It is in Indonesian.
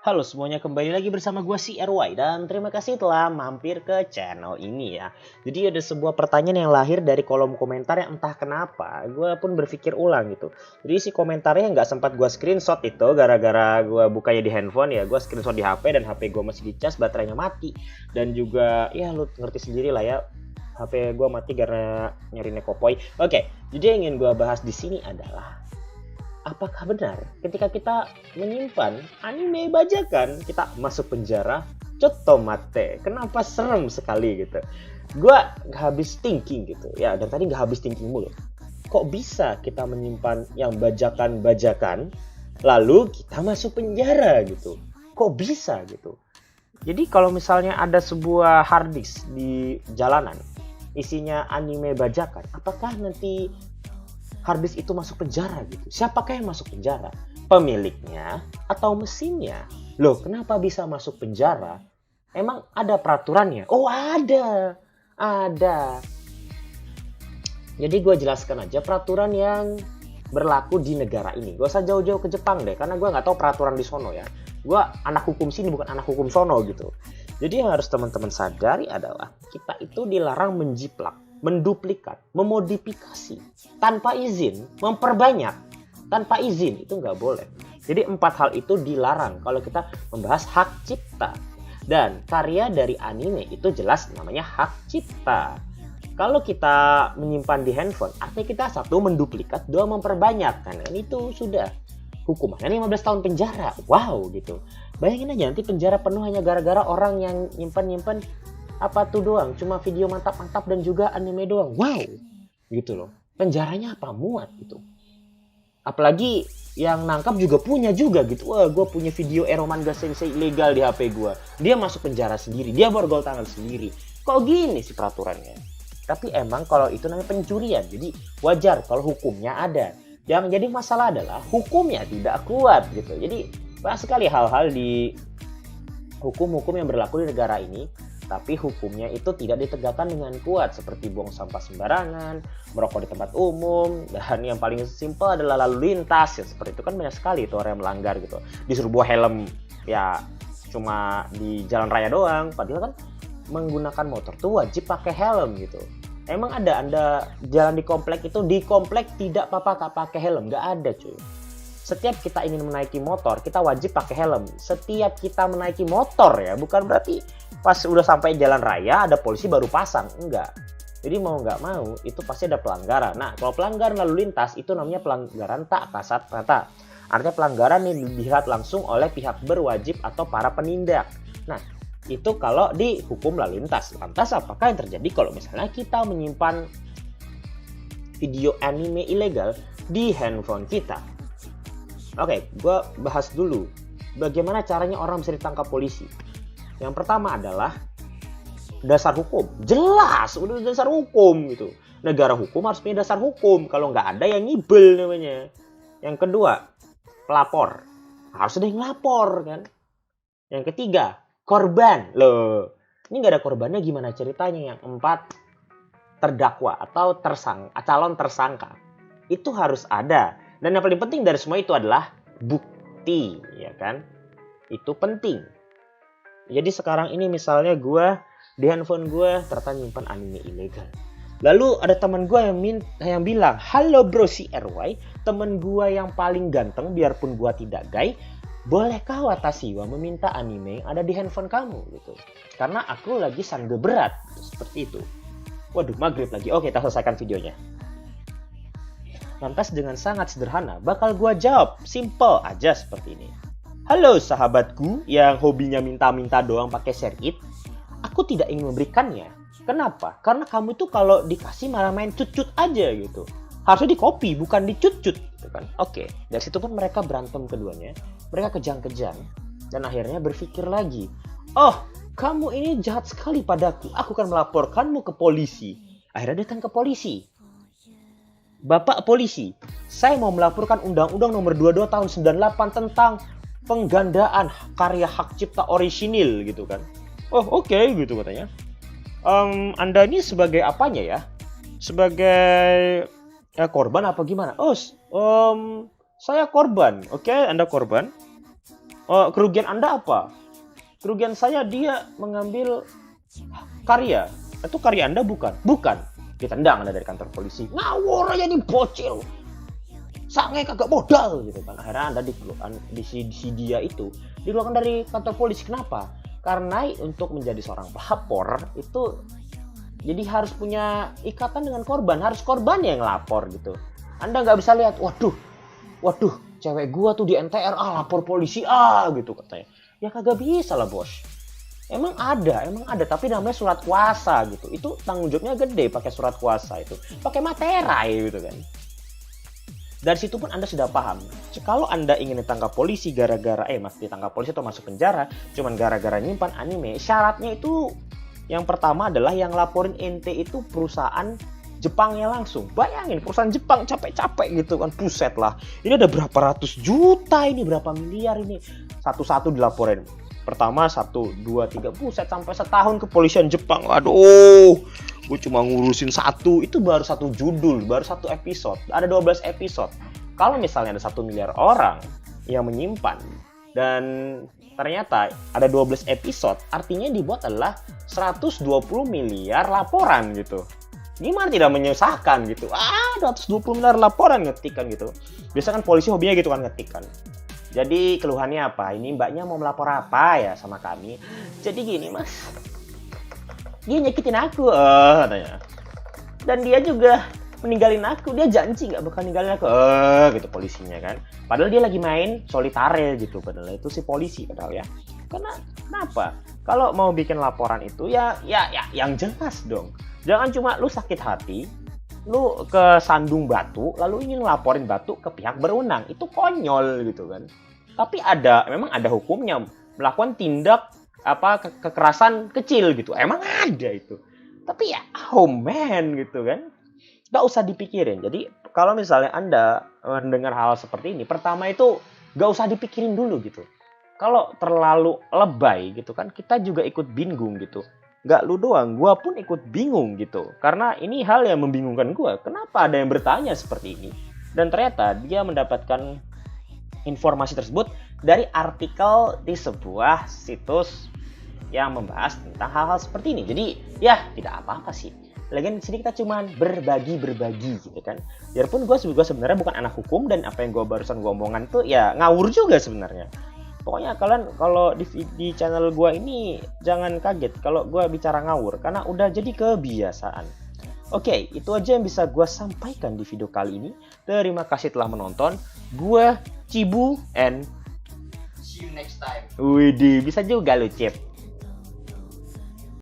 Halo semuanya, kembali lagi bersama gue si RY dan terima kasih telah mampir ke channel ini ya. Jadi ada sebuah pertanyaan yang lahir dari kolom komentar yang entah kenapa gue pun berpikir ulang gitu. Jadi si komentarnya nggak sempat gue screenshot itu gara-gara gue bukanya di handphone ya. Gue screenshot di HP dan HP gue masih dicas, baterainya mati. Dan juga ya lu ngerti sendiri lah ya, HP gue mati karena nyari nekopoi. Oke, jadi yang ingin gue bahas di sini adalah apakah benar ketika kita menyimpan anime bajakan kita masuk penjara? Coto mate, kenapa serem sekali gitu. Gua gak habis thinking gitu ya, dan tadi gak habis thinking mulu. Kok bisa kita menyimpan yang bajakan-bajakan lalu kita masuk penjara gitu? Kok bisa gitu? Jadi kalau misalnya ada sebuah hard disk di jalanan isinya anime bajakan, apakah nanti harddisk itu masuk penjara gitu? Siapakah yang masuk penjara? Pemiliknya atau mesinnya? Loh, kenapa bisa masuk penjara? Emang ada peraturannya? Oh, ada. Ada. Jadi gue jelaskan aja peraturan yang berlaku di negara ini. Gak usah jauh-jauh ke Jepang deh, karena gue nggak tahu peraturan di sono ya. Gue anak hukum sini, bukan anak hukum sono gitu. Jadi yang harus teman-teman sadari adalah kita itu dilarang menjiplak, menduplikat, memodifikasi tanpa izin, memperbanyak tanpa izin, itu nggak boleh. Jadi 4 hal itu dilarang kalau kita membahas hak cipta. Dan karya dari anime itu jelas namanya hak cipta. Kalau kita menyimpan di handphone, artinya kita 1 menduplikat, 2 memperbanyak, kan itu sudah hukumannya 15 tahun penjara. Wow gitu. Bayangin aja nanti penjara penuh hanya gara-gara orang yang nyimpan apa tuh doang, cuma video mantap-mantap dan juga anime doang. Wow, gitu loh. Penjaranya apa muat gitu. Apalagi yang nangkap juga punya juga gitu. Wah, gue punya video Eromanga Sensei ilegal di HP gue. Dia masuk penjara sendiri, dia borgol tangan sendiri. Kok gini sih peraturannya? Tapi emang kalau itu namanya pencurian, jadi wajar kalau hukumnya ada. Yang jadi masalah adalah hukumnya tidak kuat gitu. Jadi banyak sekali hal-hal di hukum-hukum yang berlaku di negara ini, tapi hukumnya itu tidak ditegakkan dengan kuat, seperti buang sampah sembarangan, merokok di tempat umum, dan yang paling simpel adalah lalu lintas ya, seperti itu kan banyak sekali itu orang yang melanggar gitu. Disuruh bawa helm ya cuma di jalan raya doang, padahal kan menggunakan motor tuh wajib pakai helm gitu. Emang ada Anda jalan di komplek itu, di komplek tidak apa-apa pakai helm? Nggak ada cuy. Setiap kita ingin menaiki motor, kita wajib pakai helm. Setiap kita menaiki motor ya, bukan berarti pas udah sampai jalan raya ada polisi baru pasang. Enggak. Jadi mau nggak mau itu pasti ada pelanggaran. Nah, kalau pelanggaran lalu lintas itu namanya pelanggaran tak kasat mata. Artinya pelanggaran yang dilihat langsung oleh pihak berwajib atau para penindak. Nah, itu kalau di hukum lalu lintas. Lantas apakah yang terjadi kalau misalnya kita menyimpan video anime ilegal di handphone kita? Oke, gue bahas dulu bagaimana caranya orang bisa ditangkap polisi. Yang pertama adalah dasar hukum. Jelas, udah dasar hukum gitu. Negara hukum harus punya dasar hukum. Kalau nggak ada yang ngibel namanya. Yang kedua, pelapor. Harus ada yang lapor kan. Yang ketiga, korban. Loh, ini nggak ada korbannya gimana ceritanya? Yang 4, terdakwa atau calon tersangka. Itu harus ada. Dan yang paling penting dari semua itu adalah bukti, ya kan? Itu penting. Jadi sekarang ini misalnya gue di handphone gue ternyata nyimpan anime ilegal. Lalu ada teman gue yang bilang, halo bro si RY, teman gue yang paling ganteng biarpun gue tidak gay, bolehkah Watashi wa meminta anime yang ada di handphone kamu gitu? Karena aku lagi sangge berat, seperti itu. Waduh, maghrib lagi. Oke, kita selesaikan videonya. Lantas dengan sangat sederhana bakal gua jawab, simple aja seperti ini. Halo sahabatku yang hobinya minta-minta doang pakai share it. Aku tidak ingin memberikannya. Kenapa? Karena kamu tuh kalau dikasih malah main cut-cut aja gitu. Harusnya di copy bukan dicut-cut gitu kan. Oke, dari situ pun mereka berantem keduanya. Mereka kejang-kejang dan akhirnya berpikir lagi. Oh, kamu ini jahat sekali padaku. Aku akan melaporkanmu ke polisi. Akhirnya datang ke polisi. Bapak polisi, saya mau melaporkan Undang-Undang Nomor 22 Tahun 98 tentang penggandaan karya hak cipta orisinil gitu kan. Oh oke, gitu katanya. Anda ini sebagai apanya ya? Sebagai korban apa gimana? Oh, saya korban. Oke, Anda korban. Kerugian Anda apa? Kerugian saya dia mengambil karya. Itu karya Anda bukan? Bukan. Ditendang Anda dari kantor polisi. Ngawur aja nih bocil. Sange kagak modal gitu kan. Akhirnya Anda si dia itu dikeluarkan dari kantor polisi. Kenapa? Karena untuk menjadi seorang pelapor itu jadi harus punya ikatan dengan korban. Harus korban yang lapor gitu. Anda nggak bisa lihat, waduh, cewek gua tuh di NTR, lapor polisi, gitu katanya. Ya kagak bisa lah bos. Emang ada, tapi namanya surat kuasa gitu. Itu tanggung jawabnya gede pakai surat kuasa itu. Pakai materai gitu kan. Dari situ pun Anda sudah paham. Kalau Anda ingin ditangkap polisi gara-gara ditangkap polisi atau masuk penjara cuman gara-gara nyimpan anime, syaratnya itu yang pertama adalah yang laporin ente itu perusahaan Jepangnya langsung. Bayangin perusahaan Jepang capek-capek gitu kan, buset lah. Ini ada berapa ratus juta ini, berapa miliar ini. Satu-satu dilaporin. Pertama 1, 2, 3, buset sampai setahun kepolisian Jepang. Waduh, gue cuma ngurusin satu, itu baru satu judul, baru satu episode. Ada 12 episode. Kalau misalnya ada 1 miliar orang yang menyimpan dan ternyata ada 12 episode, artinya yang dibuat adalah 120 miliar laporan gitu. Gimana tidak menyusahkan gitu. 220 miliar laporan ngetikan gitu. Biasanya kan polisi hobinya gitu kan ngetikan. Jadi keluhannya apa? Ini mbaknya mau melapor apa ya sama kami? Jadi gini mas, dia nyakitin aku, katanya. Dan dia juga meninggalin aku. Dia janji nggak bakal ninggalin aku, gitu polisinya kan. Padahal dia lagi main solitaire gitu. Padahal itu si polisi padahal ya. Kenapa? Kalau mau bikin laporan itu ya yang jelas dong. Jangan cuma lu sakit hati, lu ke sandung batu, lalu ingin laporin batu ke pihak berwenang. Itu konyol gitu kan. Tapi memang ada hukumnya melakukan tindak kekerasan kecil gitu. Emang ada itu. Tapi ya, gitu kan. Gak usah dipikirin. Jadi kalau misalnya Anda mendengar hal seperti ini, pertama itu gak usah dipikirin dulu gitu. Kalau terlalu lebay gitu kan, kita juga ikut bingung gitu. Gak lu doang, gue pun ikut bingung gitu. Karena ini hal yang membingungkan gue. Kenapa ada yang bertanya seperti ini? Dan ternyata dia mendapatkan informasi tersebut dari artikel di sebuah situs yang membahas tentang hal-hal seperti ini. Jadi ya tidak apa-apa sih. Lagian di sini kita cuman berbagi gitu kan. Biarpun gue sebenarnya bukan anak hukum dan apa yang gue barusan omongan tuh ya ngawur juga sebenarnya. Pokoknya kalian kalau di channel gue ini jangan kaget kalau gue bicara ngawur karena udah jadi kebiasaan. Oke, itu aja yang bisa gue sampaikan di video kali ini. Terima kasih telah menonton. Gue Cibu and see you next time. Widih, bisa juga lu Cip.